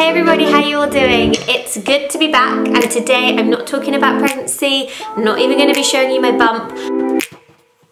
Hey everybody, how you all doing? It's good to be back, and today I'm not talking about pregnancy, I'm not even going to be showing you my bump.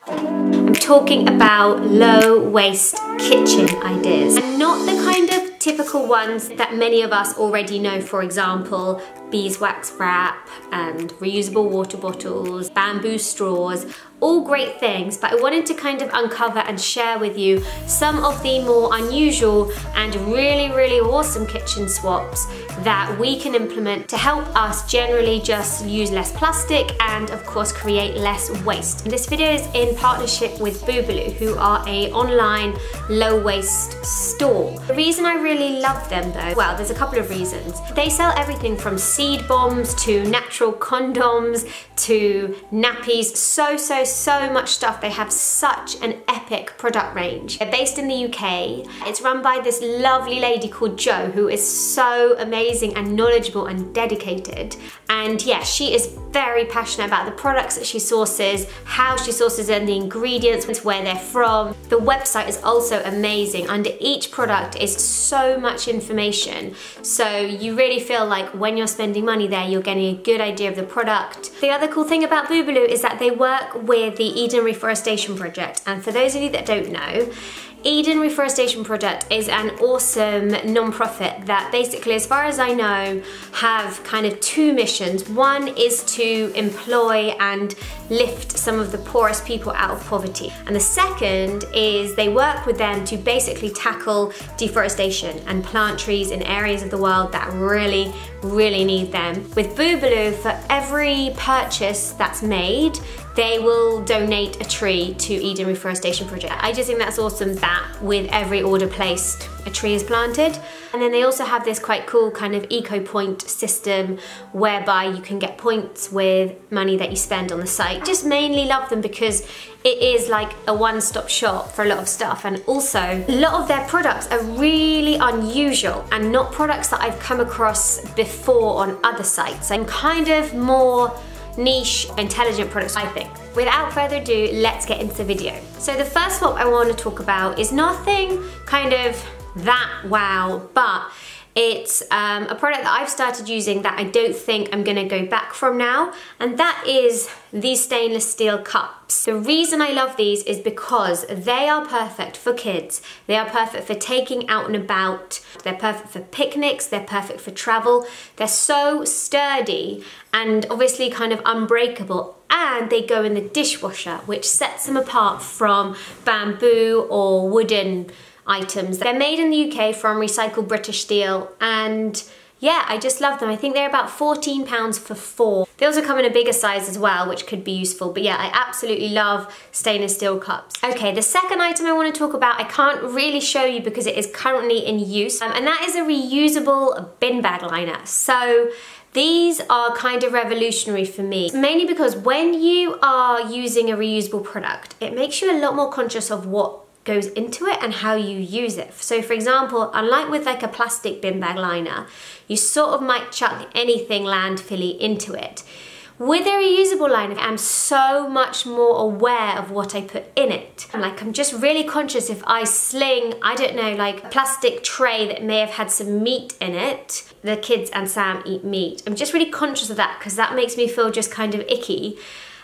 I'm talking about low waste kitchen ideas, and not the kind of typical ones that many of us already know. For example, beeswax wrap and reusable water bottles, bamboo straws, all great things, but I wanted to kind of uncover and share with you some of the more unusual and really awesome kitchen swaps that we can implement to help us generally just use less plastic and of course create less waste. This video is in partnership with Boobalou, who are an online low waste store. The reason I really love them though, well, there's a couple of reasons. They sell everything from seed bombs to natural condoms to nappies, so much stuff. They have such an epic product range. They're based in the UK. It's run by this lovely lady called Jo, who is so amazing and knowledgeable and dedicated. And yeah, she is very passionate about the products that she sources, how she sources them, the ingredients, where they're from. The website is also amazing. Under each product is so much information. So you really feel like when you're spending money there, you're getting a good idea of the product. The other cool thing about Boobalou is that they work with the Eden Reforestation Project. And for those of you that don't know, Eden Reforestation Project is an awesome non-profit that basically, as far as I know, have kind of two missions. One is to employ and lift some of the poorest people out of poverty. And the second is they work with them to basically tackle deforestation and plant trees in areas of the world that really need them. With Boobalou, for every purchase that's made, they will donate a tree to Eden Reforestation Project. I just think that's awesome that with every order placed, a tree is planted. And then they also have this quite cool kind of eco-point system whereby you can get points with money that you spend on the site. I just mainly love them because it is like a one-stop shop for a lot of stuff, and also a lot of their products are really unusual and not products that I've come across before on other sites, and kind of more niche, intelligent products, I think. Without further ado, let's get into the video. So the first swap I want to talk about is nothing kind of that wow, but it's a product that I've started using that I don't think I'm gonna go back from now, and that is these stainless steel cups. The reason I love these is because they are perfect for kids. They are perfect for taking out and about. They're perfect for picnics. They're perfect for travel. They're so sturdy and obviously kind of unbreakable, and they go in the dishwasher, which sets them apart from bamboo or wooden items. They're made in the UK from recycled British steel, and yeah, I just love them. I think they're about £14 for 4. They also come in a bigger size as well, which could be useful, but yeah, I absolutely love stainless steel cups. Okay, the second item I want to talk about, I can't really show you because it is currently in use, and that is a reusable bin bag liner. So these are kind of revolutionary for me, mainly because when you are using a reusable product, it makes you a lot more conscious of what goes into it and how you use it. So for example, unlike with like a plastic bin bag liner, you sort of might chuck anything landfilly into it. With a reusable liner, I'm so much more aware of what I put in it. I'm just really conscious if I sling, I don't know, like a plastic tray that may have had some meat in it. The kids and Sam eat meat. I'm just really conscious of that because that makes me feel just kind of icky.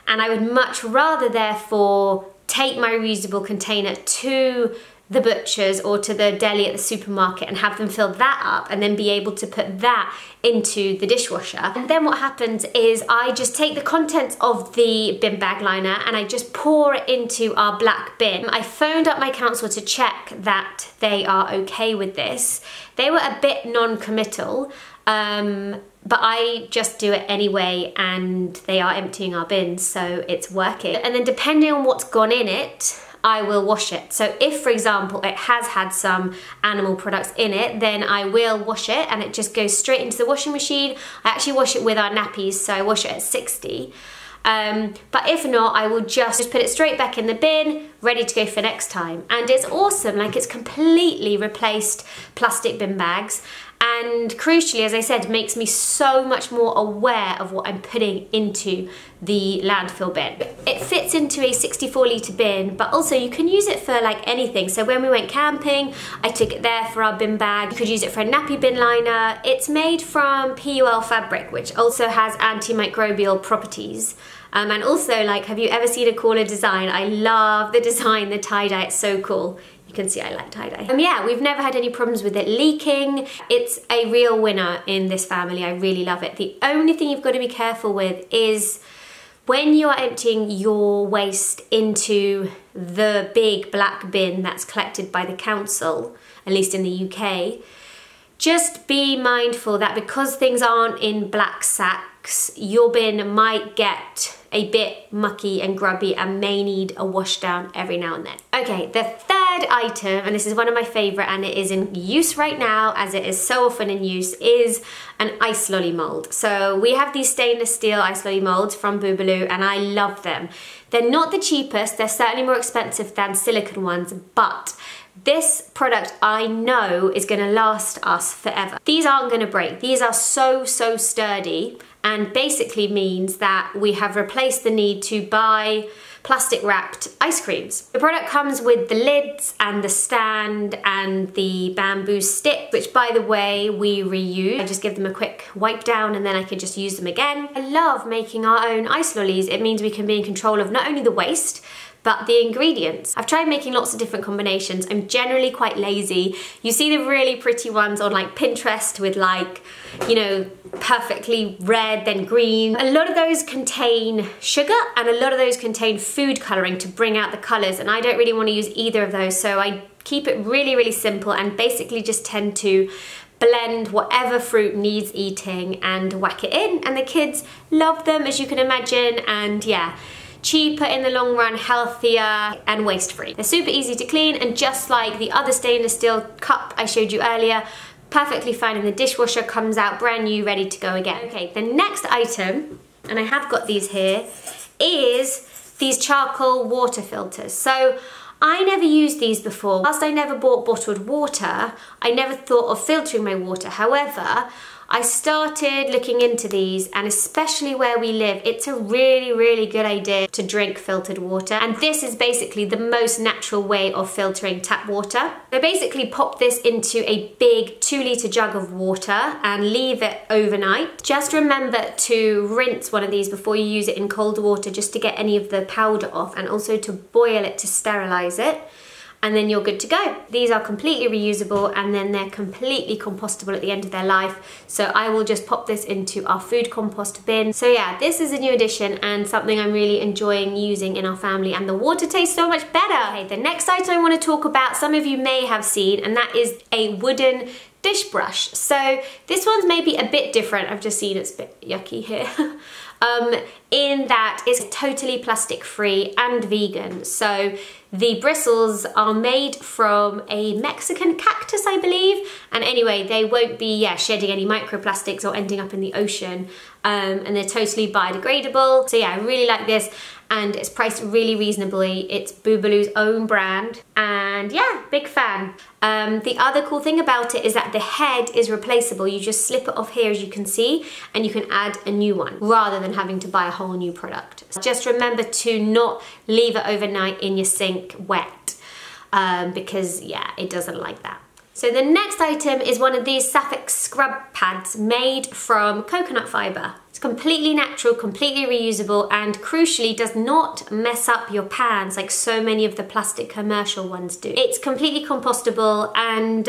And I would much rather therefore take my reusable container to the butcher's or to the deli at the supermarket and have them fill that up and then be able to put that into the dishwasher. And then what happens is I just take the contents of the bin bag liner and I just pour it into our black bin. I phoned up my council to check that they are okay with this. They were a bit non-committal, but I just do it anyway, and they are emptying our bins, so it's working. And then depending on what's gone in it, I will wash it. So if, for example, it has had some animal products in it, then I will wash it and it just goes straight into the washing machine. I actually wash it with our nappies, so I wash it at 60. But if not, I will just put it straight back in the bin, ready to go for next time. And it's awesome, like it's completely replaced plastic bin bags. And crucially, as I said, makes me so much more aware of what I'm putting into the landfill bin. It fits into a 64-litre bin, but also you can use it for like anything. So when we went camping, I took it there for our bin bag. You could use it for a nappy bin liner. It's made from PUL fabric, which also has antimicrobial properties. And also, like, have you ever seen a cooler design? I love the design, the tie-dye, it's so cool. You can see I like tie-dye. Yeah, we've never had any problems with it leaking. It's a real winner in this family. I really love it. The only thing you've got to be careful with is when you are emptying your waste into the big black bin that's collected by the council, at least in the UK, just be mindful that because things aren't in black sacks, your bin might get a bit mucky and grubby and may need a wash down every now and then. Okay, the third item, and this is one of my favorite and it is in use right now as it is so often in use, is an ice lolly mold. So we have these stainless steel ice lolly molds from Boobalou and I love them. They're not the cheapest, they're certainly more expensive than silicone ones, but this product I know is going to last us forever. These aren't going to break. These are so sturdy, and basically means that we have replaced the need to buy plastic wrapped ice creams. The product comes with the lids and the stand and the bamboo stick, which by the way we reuse. I just give them a quick wipe down and then I can just use them again. I love making our own ice lollies. It means we can be in control of not only the waste, but the ingredients. I've tried making lots of different combinations. I'm generally quite lazy. You see the really pretty ones on like Pinterest with like, you know, perfectly red then green. A lot of those contain sugar and a lot of those contain food coloring to bring out the colors, and I don't really want to use either of those, so I keep it really simple and basically just tend to blend whatever fruit needs eating and whack it in, and the kids love them, as you can imagine, and yeah, cheaper in the long run, healthier and waste-free. They're super easy to clean, and just like the other stainless steel cup I showed you earlier, perfectly fine in the dishwasher, comes out brand new, ready to go again. Okay, the next item, and I have got these here, is these charcoal water filters. So I never used these before. Whilst I never bought bottled water, I never thought of filtering my water. However, I started looking into these, and especially where we live, it's a really good idea to drink filtered water. And this is basically the most natural way of filtering tap water. So basically pop this into a big 2-litre jug of water and leave it overnight. Just remember to rinse one of these before you use it in cold water, just to get any of the powder off, and also to boil it to sterilize it. And then you're good to go. These are completely reusable, and then they're completely compostable at the end of their life. So I will just pop this into our food compost bin. So yeah, this is a new addition and something I'm really enjoying using in our family, and the water tastes so much better. Okay, the next item I want to talk about, some of you may have seen, and that is a wooden dish brush. So this one's maybe a bit different. I've just seen it's a bit yucky here. In that it's totally plastic free and vegan. So the bristles are made from a Mexican cactus, I believe, and anyway they won't be shedding any microplastics or ending up in the ocean, and they're totally biodegradable. So yeah, I really like this, and it's priced really reasonably. It's Boobalou's own brand, and yeah, big fan. The other cool thing about it is that the head is replaceable. You just slip it off here, as you can see, and you can add a new one rather than having to buy a whole new product. Just remember to not leave it overnight in your sink wet, because yeah, it doesn't like that. So the next item is one of these Sapphic scrub pads made from coconut fibre. It's completely natural, completely reusable, and crucially does not mess up your pans like so many of the plastic commercial ones do. It's completely compostable, and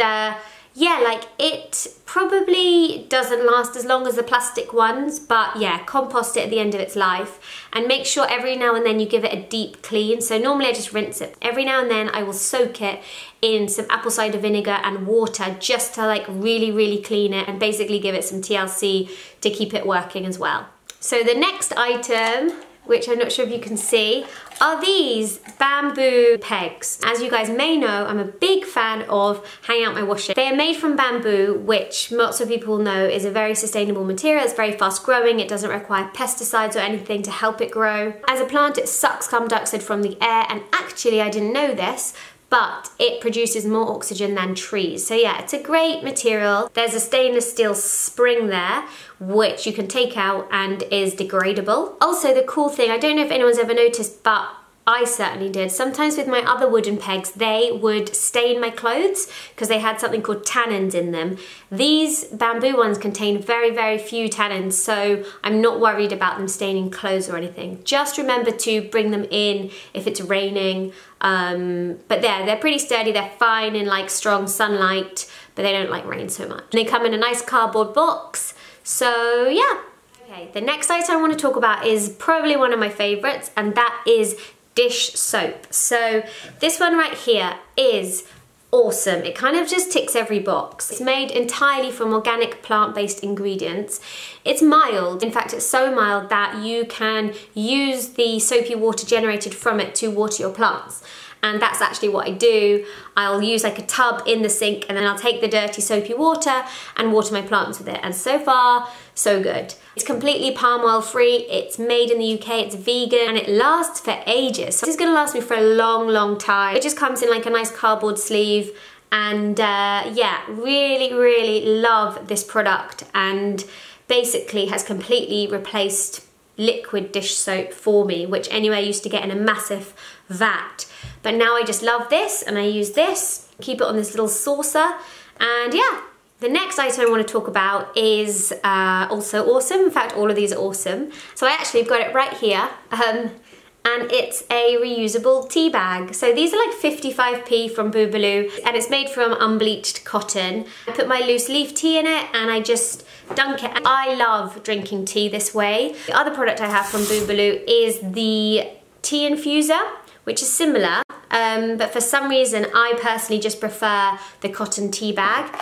yeah, like it probably doesn't last as long as the plastic ones, but yeah, compost it at the end of its life, and make sure every now and then you give it a deep clean. So normally I just rinse it. Every now and then I will soak it in some apple cider vinegar and water just to like really clean it, and basically give it some TLC to keep it working as well. So the next item, which I'm not sure if you can see, are these bamboo pegs. As you guys may know, I'm a big fan of hanging out my washing. They are made from bamboo, which lots of people know is a very sustainable material. It's very fast growing. It doesn't require pesticides or anything to help it grow. As a plant, it sucks carbon dioxide from the air, and actually, I didn't know this, but it produces more oxygen than trees. So yeah, it's a great material. There's a stainless steel spring there, which you can take out and is degradable. Also, the cool thing, I don't know if anyone's ever noticed, but I certainly did. Sometimes with my other wooden pegs, they would stain my clothes because they had something called tannins in them. These bamboo ones contain very, very few tannins, so I'm not worried about them staining clothes or anything. Just remember to bring them in if it's raining. But they're pretty sturdy. They're fine in like strong sunlight, but they don't like rain so much. They come in a nice cardboard box. So yeah. Okay, the next item I want to talk about is probably one of my favorites, and that is dish soap. So this one right here is awesome. It kind of just ticks every box. It's made entirely from organic plant-based ingredients. It's mild. In fact, it's so mild that you can use the soapy water generated from it to water your plants. And that's actually what I do. I'll use like a tub in the sink, and then I'll take the dirty soapy water and water my plants with it. And so far, so good. It's completely palm oil free. It's made in the UK, it's vegan, and it lasts for ages. So this is gonna last me for a long, long time. It just comes in like a nice cardboard sleeve. And yeah, really, really love this product, and basically has completely replaced liquid dish soap for me, which anyway I used to get in a massive vat. But now I just love this, and I use this, keep it on this little saucer, and yeah. The next item I want to talk about is also awesome. In fact, all of these are awesome. So I actually got it right here, and it's a reusable tea bag. So these are like 55p from Boobalou, and it's made from unbleached cotton. I put my loose leaf tea in it, and I just dunk it. I love drinking tea this way. The other product I have from Boobalou is the tea infuser, which is similar, but for some reason I personally just prefer the cotton tea bag.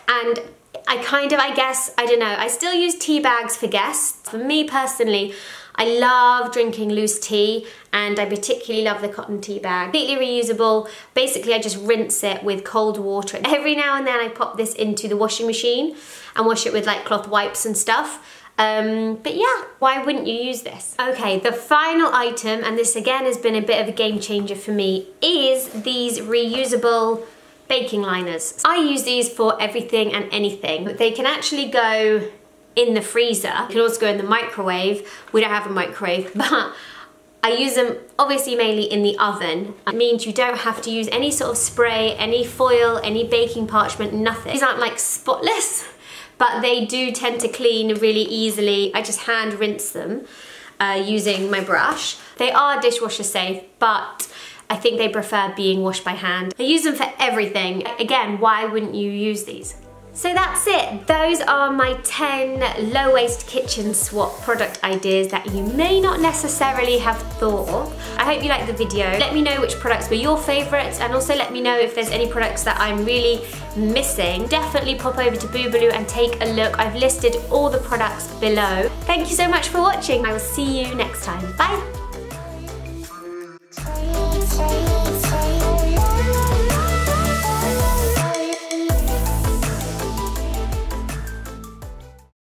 And I guess, I don't know, I still use tea bags for guests. For me personally, I love drinking loose tea, and I particularly love the cotton tea bag. Completely reusable. Basically, I just rinse it with cold water. Every now and then I pop this into the washing machine and wash it with like cloth wipes and stuff. But yeah, why wouldn't you use this? Okay, the final item, and this again has been a bit of a game changer for me, is these reusable baking liners. I use these for everything and anything. They can actually go in the freezer. They can also go in the microwave. We don't have a microwave, but I use them obviously mainly in the oven. It means you don't have to use any sort of spray, any foil, any baking parchment, nothing. These aren't like spotless, but they do tend to clean really easily. I just hand rinse them using my brush. They are dishwasher safe, but I think they prefer being washed by hand. I use them for everything. Again, why wouldn't you use these? So that's it. Those are my 10 low-waste kitchen swap product ideas that you may not necessarily have thought of. I hope you liked the video. Let me know which products were your favorites, and also let me know if there's any products that I'm really missing. Definitely pop over to Boobalou and take a look. I've listed all the products below. Thank you so much for watching. I will see you next time. Bye.